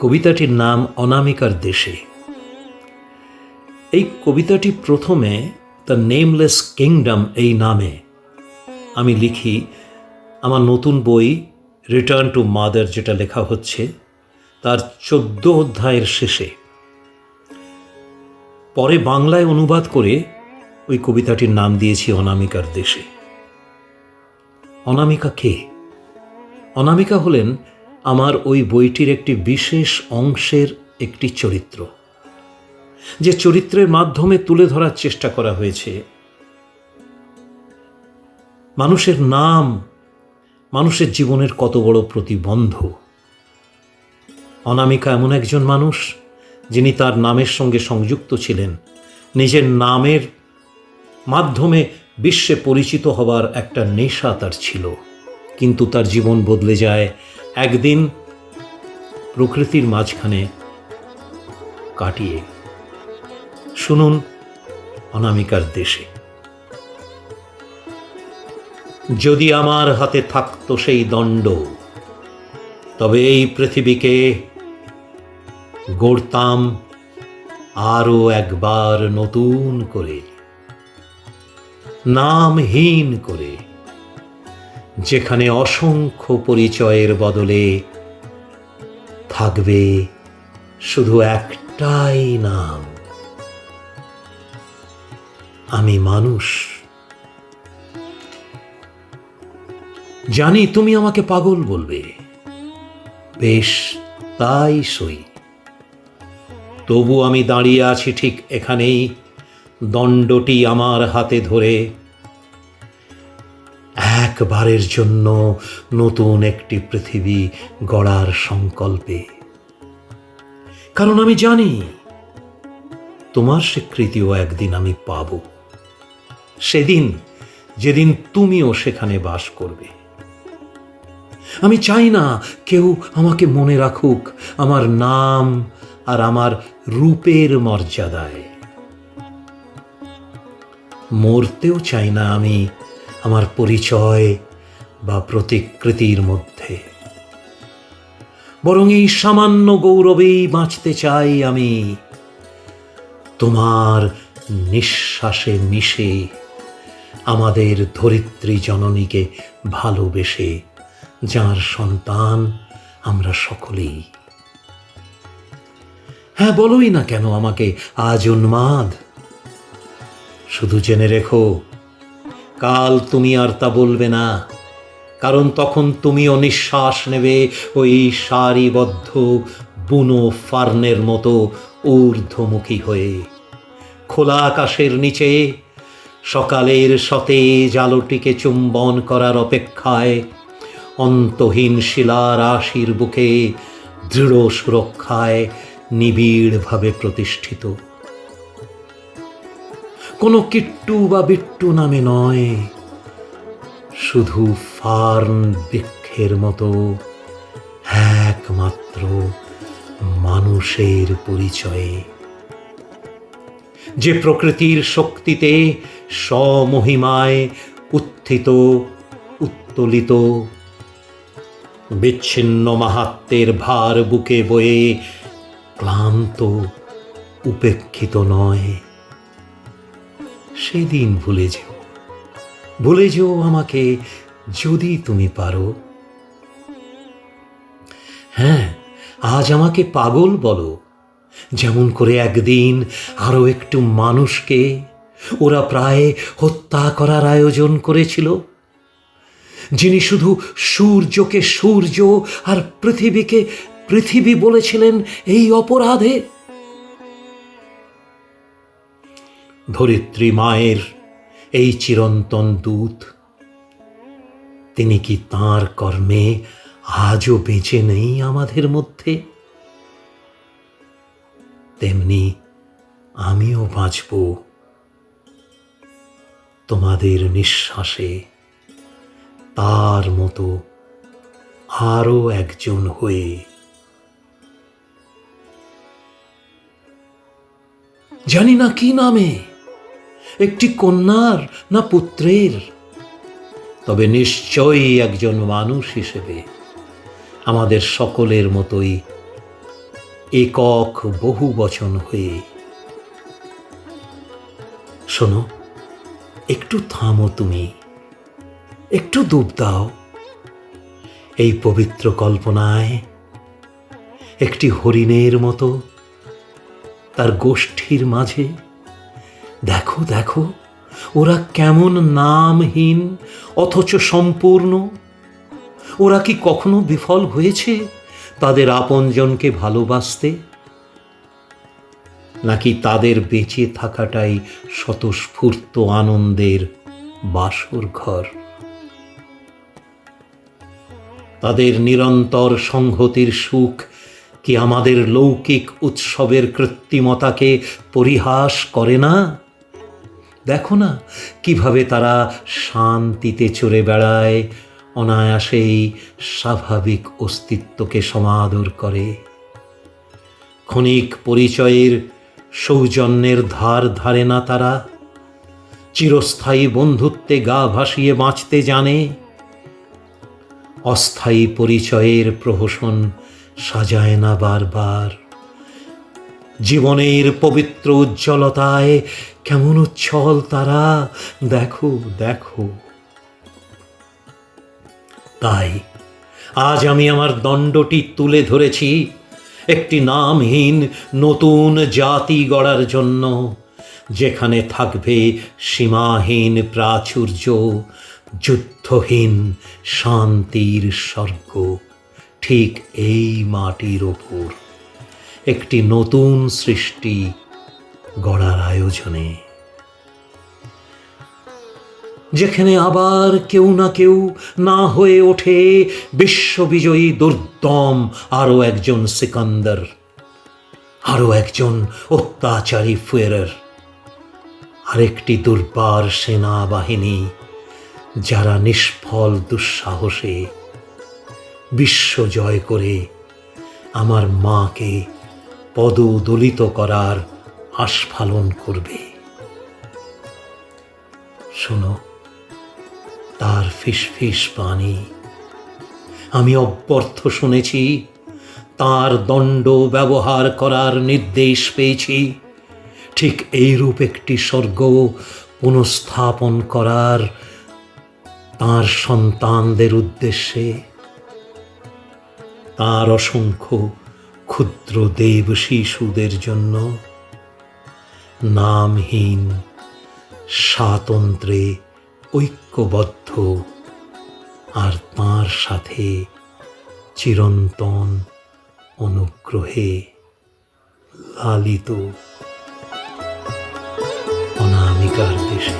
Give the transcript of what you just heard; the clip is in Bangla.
কবিতাটির নাম অনামিকার দেশে। এই কবিতাটি প্রথমে দ্য নেমলেস কিংডম এই নামে আমি লিখি আমার নতুন বই রিটার্ন টু মাদার, যেটা লেখা হচ্ছে তার 14 অধ্যায়ের শেষে। পরে বাংলায় অনুবাদ করে ওই কবিতাটির নাম দিয়েছি অনামিকার দেশে। অনামিকা কে? অনামিকা হলেন আমার ওই বইটির একটি বিশেষ অংশের একটি চরিত্র, যে চরিত্রের মাধ্যমে তুলে ধরার চেষ্টা করা হয়েছে মানুষের নাম মানুষের জীবনের কত বড় প্রতিবন্ধ। অনামিকা এমন একজন মানুষ যিনি তার নামের সঙ্গে সংযুক্ত ছিলেন। নিজের নামের মাধ্যমে বিশ্বে পরিচিত হবার একটা নেশা তার ছিল, কিন্তু তার জীবন বদলে যায় একদিন প্রকৃতির মাঝখানে কাটিয়ে। শুনুন অনামিকার দেশে। যদি আমার হাতে থাকতো সেই দণ্ড, তবে এই পৃথিবীকে গড়তাম আরো একবার নতুন করে, নামহীন করে, যেখানে অসংখ্য পরিচয়ের বদলে থাকবে শুধু একটাই নাম, আমি মানুষ। জানি তুমি আমাকে পাগল বলবে, বেশ তাই সই। তবু আমি দাঁড়িয়ে আছি ঠিক এখানেই, দণ্ডটি আমার হাতে ধরে, একবারের জন্য নতুন একটি পৃথিবী গড়ার সংকল্পে। কারণ আমি জানি তোমার স্বীকৃতিও একদিন আমি পাব, সেদিন যেদিন তুমিও সেখানে বাস করবে। আমি চাই না কেউ আমাকে মনে রাখুক আমার নাম আর আমার রূপের মর্যাদায়। মরতেও চাই না আমি আমার পরিচয় বা প্রতিকৃতির মধ্যে, বরং এই সামান্য গৌরবেই বাঁচতে চাই আমি, তোমার নিঃশ্বাসে মিশে, আমাদের ধরিত্রী জননীকে ভালোবেসে, যার সন্তান আমরা সকলেই। হ্যাঁ, বলোই না কেন আমাকে আজ উন্মাদ। শুধু জেনে রেখো, কাল তুমি আর তা বলবে না, কারণ তখন তুমিও নিঃশ্বাস নেবে ওই সারিবদ্ধ বুনো ফার্নের মতো ঊর্ধ্বমুখী হয়ে। খোলা আকাশের নিচে সকালের সতেজ আলোটিকে চুম্বন করার অপেক্ষায়, অন্তহীন শিলার রাশির বুকে দৃঢ় সুরক্ষায় নিবিড়ভাবে প্রতিষ্ঠিত। কোনো কিট্টু বা বিট্টু নামে নয়, শুধু ফার্ন বৃক্ষের মতো একমাত্র মানুষের পরিচয়ে, যে প্রকৃতির শক্তিতে স্বমহিমায় উত্থিত, উত্তোলিত, বিচ্ছিন্ন মাহাত্ম্যের ভার বুকে বয়ে ক্লান্ত, উপেক্ষিত নয়। সেদিন ভুলে যেও আমাকে যদি তুমি পারো। হ্যাঁ, আজ আমাকে পাগল বলো, যেমন করে একদিন আরো একটু মানুষকে ওরা প্রায় হত্যা করার আয়োজন করেছিল, যিনি শুধু সূর্যকে সূর্য আর পৃথিবীকে পৃথিবী বলেছিলেন এই অপরাধে। ধরিত্রী মায়ের এই চিরন্তন দূত, তিনি কি তাঁর কর্মে আজও বেঁচে নেই আমাদের মধ্যে? তেমনি আমিও বাঁচব তোমাদের নিঃশ্বাসে, তার মতো আরো একজন হয়ে। জানি না কি নামে, একটি কন্যার না পুত্রের, তবে নিশ্চয়ই একজন মানুষ হিসেবে আমাদের সকলের মতোই একক বহু বচন হয়ে। শোনো, একটু থামো তুমি, একটু ডুব দাও এই পবিত্র কল্পনায়। একটি হরিণের মতো তার গোষ্ঠীর মাঝে দেখো দেখো, ওরা কেমন নামহীন অথচ সম্পূর্ণ। ওরা কি কখনো বিফল হয়েছে তাদের আপনজনকে ভালোবাসতে? নাকি তাদের বেঁচে থাকাটাই স্বতঃস্ফূর্ত আনন্দের বাসর ঘর? তাদের নিরন্তর সংহতির সুখ কি আমাদের লৌকিক উৎসবের কৃত্রিমতাকে পরিহাস করে না? দেখো না কিভাবে তারা শান্তিতে চড়ে বেড়ায়, অনায়াসেই স্বাভাবিক অস্তিত্বকে সমাদর করে। ক্ষণিক পরিচয়ের সৌজন্যের ধার ধারে না তারা, চিরস্থায়ী বন্ধুত্বে গা ভাসিয়ে বাঁচতে জানে। অস্থায়ী পরিচয়ের প্রহসন সাজায় না বারবার। জীবনের পবিত্র উজ্জ্বলতায় কেমন উচ্ছল তারা, দেখো দেখো। তাই আজ আমি আমার দণ্ডটি তুলে ধরেছি একটি নামহীন নতুন জাতি গড়ার জন্য, যেখানে থাকবে সীমাহীন প্রাচুর্য, যুদ্ধহীন শান্তির স্বর্গ, ঠিক এই মাটির ওপর একটি নতুন সৃষ্টি গড়ার আয়োজনে, যেখানে আবার কেউ না কেউ না হয়ে ওঠে বিশ্ববিজয়ী দুর্দম আরও একজন সিকান্দার, আরও একজন অত্যাচারী ফুয়েরার, আরেকটি দুর্বার সেনাবাহিনী যারা নিষ্ফল দুঃসাহসে বিশ্ব জয় করে আমার মাকে পদদলিত করার আস্ফালন করবে। শোনো তার ফিসফিস বাণী আমি অব্যর্থ শুনেছি, তার দণ্ড ব্যবহার করার নির্দেশ পেয়েছি ঠিক এইরূপ একটি স্বর্গ পুনঃস্থাপন করার তাঁর সন্তানদের উদ্দেশ্যে। তাঁর অসংখ্য ক্ষুদ্র দেব শিশুদের জন্য নামহীন স্বাতন্ত্র্যে ঐক্যবদ্ধ, আর তাঁর সাথে চিরন্তন অনুগ্রহে লালিত অনামিকার দেশে।